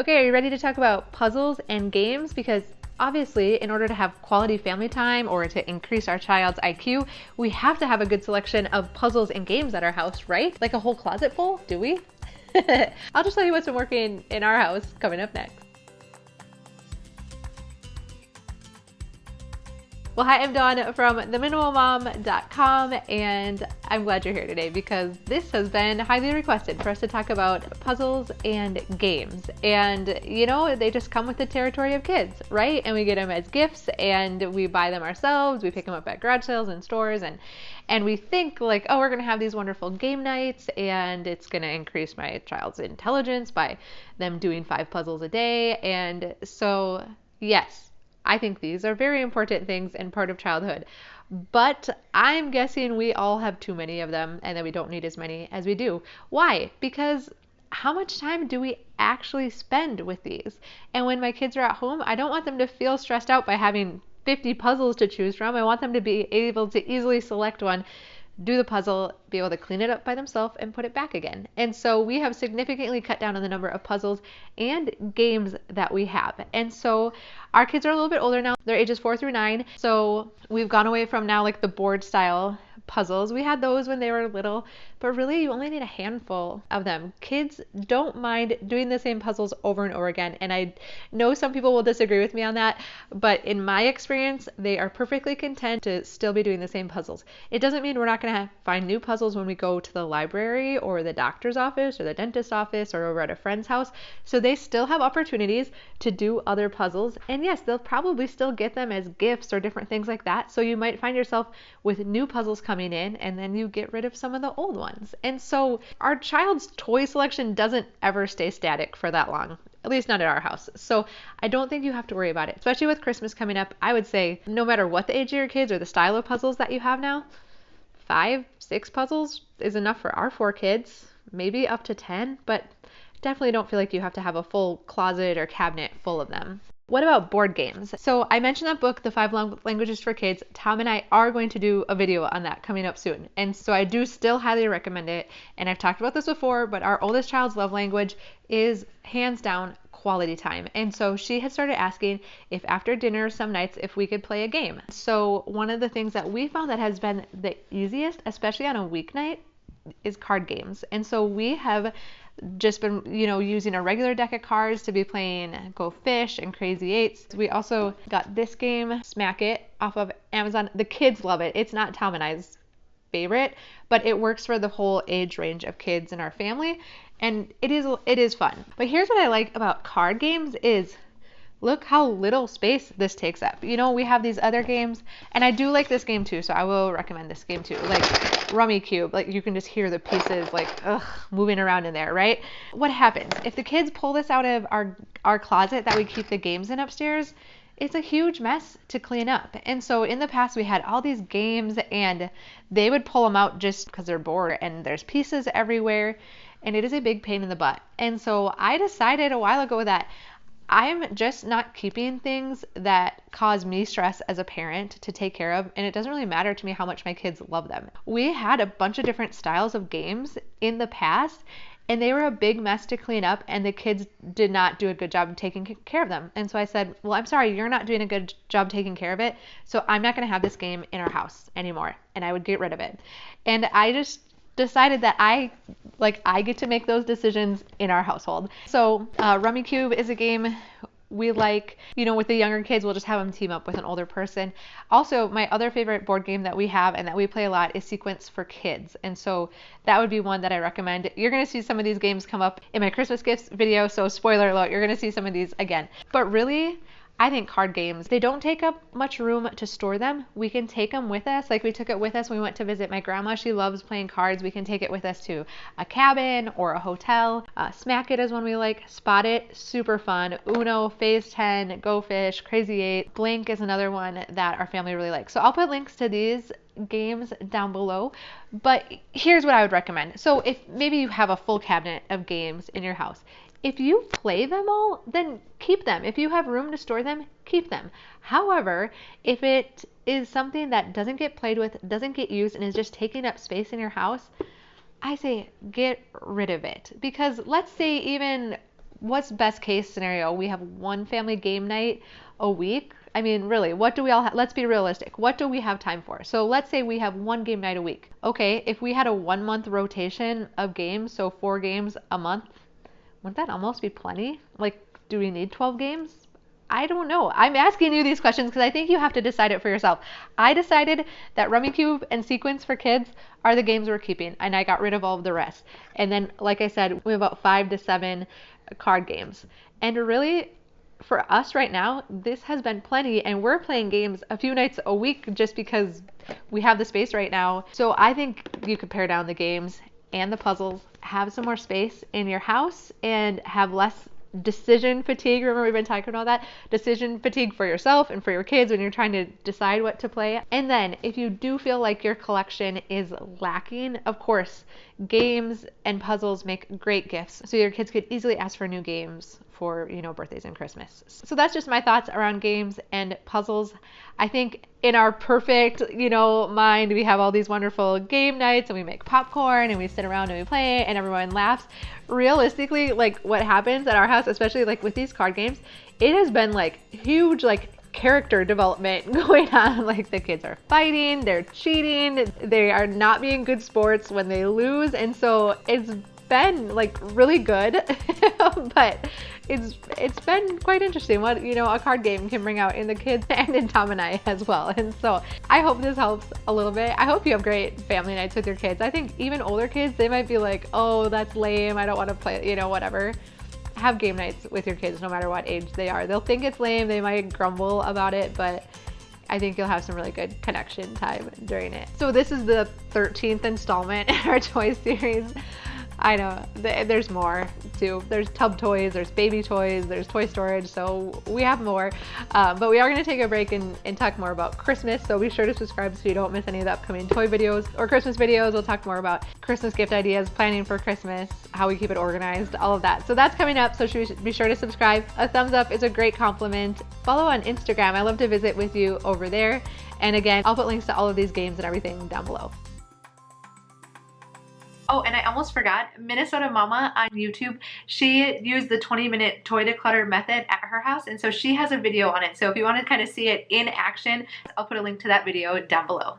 Okay, are you ready to talk about puzzles and games? Because obviously, in order to have quality family time or to increase our child's IQ, we have to have a good selection of puzzles and games at our house, right? Like a whole closet full, do we? I'll just tell you what's been working in our house coming up next. Well, hi, I'm Dawn from theminimalmom.com, and I'm glad you're here today because this has been highly requested for us to talk about puzzles and games. And you know, they just come with the territory of kids, right? And we get them as gifts and we buy them ourselves. We pick them up at garage sales and stores, and we think like, oh, we're going to have these wonderful game nights and it's going to increase my child's intelligence by them doing 5 puzzles a day. And so, yes, I think these are very important things and part of childhood, but I'm guessing we all have too many of them and that we don't need as many as we do. Why? Because how much time do we actually spend with these? And when my kids are at home, I don't want them to feel stressed out by having 50 puzzles to choose from. I want them to be able to easily select one, do the puzzle, be able to clean it up by themselves and put it back again. And so we have significantly cut down on the number of puzzles and games that we have. And so our kids are a little bit older now. They're ages 4 through 9. So we've gone away from now like the board style puzzles. We had those when they were little, but really you only need a handful of them. Kids don't mind doing the same puzzles over and over again. And I know some people will disagree with me on that, but in my experience, they are perfectly content to still be doing the same puzzles. It doesn't mean we're not going to find new puzzles when we go to the library or the doctor's office or the dentist's office or over at a friend's house. So they still have opportunities to do other puzzles. And yes, they'll probably still get them as gifts or different things like that. So you might find yourself with new puzzles coming in and then you get rid of some of the old ones. And so our child's toy selection doesn't ever stay static for that long, at least not at our house. So I don't think you have to worry about it, especially with Christmas coming up. I would say no matter what the age of your kids or the style of puzzles that you have now, 5, 6 puzzles is enough for our 4 kids, maybe up to 10, but definitely don't feel like you have to have a full closet or cabinet full of them. What about board games? So I mentioned that book, The 5 Languages for Kids. Tom and I are going to do a video on that coming up soon. And so I do still highly recommend it. And I've talked about this before, but our oldest child's love language is hands down quality time. And so she had started asking if after dinner some nights if we could play a game. So one of the things that we found that has been the easiest, especially on a weeknight, is card games. And so we have just been, using a regular deck of cards to be playing Go Fish and Crazy Eights. We also got this game, Smack It, off of Amazon. The kids love it. It's not Tom and I's favorite, but it works for the whole age range of kids in our family, and it is fun. But here's what I like about card games is look how little space this takes up. We have these other games, and I do like this game too, so I will recommend this game too. Like Rummy Cube, like you can just hear the pieces moving around in there, right? What happens if the kids pull this out of our closet that we keep the games in upstairs? It's a huge mess to clean up. And so in the past we had all these games and they would pull them out just because they're bored and there's pieces everywhere and it is a big pain in the butt. And so I decided a while ago that I'm just not keeping things that cause me stress as a parent to take care of, and it doesn't really matter to me how much my kids love them. We had a bunch of different styles of games in the past, and they were a big mess to clean up, and the kids did not do a good job of taking care of them. And so I said, well, I'm sorry, you're not doing a good job taking care of it, so I'm not going to have this game in our house anymore, and I would get rid of it. And I just decided that I get to make those decisions in our household. So Rummy Cube is a game we like, with the younger kids, we'll just have them team up with an older person. Also, my other favorite board game that we have and that we play a lot is Sequence for Kids. And so that would be one that I recommend. You're going to see some of these games come up in my Christmas gifts video. So spoiler alert, you're going to see some of these again. But really, I think card games, they don't take up much room to store them. We can take them with us. Like we took it with us when we went to visit my grandma. She loves playing cards. We can take it with us to a cabin or a hotel. Smack It is one we like. Spot It, super fun. Uno, Phase 10, Go Fish, Crazy 8. Blink is another one that our family really likes. So I'll put links to these games down below. But here's what I would recommend. So if maybe you have a full cabinet of games in your house, if you play them all, then keep them. If you have room to store them, keep them. However, if it is something that doesn't get played with, doesn't get used, and is just taking up space in your house, I say get rid of it. Because let's say even what's best case scenario? We have one family game night a week. I mean, really, what do we all let's be realistic. What do we have time for? So let's say we have one game night a week. Okay, if we had a 1 month rotation of games, so 4 games a month, wouldn't that almost be plenty? Like, do we need 12 games? I don't know. I'm asking you these questions because I think you have to decide it for yourself. I decided that Rummy Cube and Sequence for kids are the games we're keeping, and I got rid of all of the rest. And then, like I said, we have about 5 to 7 card games. And really, for us right now, this has been plenty, and we're playing games a few nights a week just because we have the space right now. So I think you could pare down the games and the puzzles, have some more space in your house, and have less decision fatigue. Remember, we've been talking about that decision fatigue for yourself and for your kids when you're trying to decide what to play. And then if you do feel like your collection is lacking, of course, games and puzzles make great gifts, so your kids could easily ask for new games for, you know, birthdays and Christmas. So that's just my thoughts around games and puzzles. I think in our perfect, you know, mind, we have all these wonderful game nights and we make popcorn and we sit around and we play and everyone laughs. Realistically, like what happens at our house, especially like with these card games, it has been like huge, like character development going on. Like the kids are fighting, they're cheating, they are not being good sports when they lose. And so it's been like really good, but it's been quite interesting what, you know, a card game can bring out in the kids and in Tom and I as well. And so I hope this helps a little bit. I hope you have great family nights with your kids. I think even older kids, they might be like, oh, that's lame, I don't want to play, you know, whatever. Have game nights with your kids no matter what age they are. They'll think it's lame, they might grumble about it, but I think you'll have some really good connection time during it. So this is the 13th installment in our toy series. I know, there's more too. There's tub toys, there's baby toys, there's toy storage, so we have more. But we are going to take a break and talk more about Christmas, so be sure to subscribe so you don't miss any of the upcoming toy videos or Christmas videos. We'll talk more about Christmas gift ideas, planning for Christmas, how we keep it organized, all of that. So that's coming up, so be sure to subscribe. A thumbs up is a great compliment. Follow on Instagram. I love to visit with you over there. And again, I'll put links to all of these games and everything down below. Oh, and I almost forgot, Minnesota Mama on YouTube, she used the 20-minute toy declutter method at her house, and so she has a video on it. So if you want to kind of see it in action, I'll put a link to that video down below.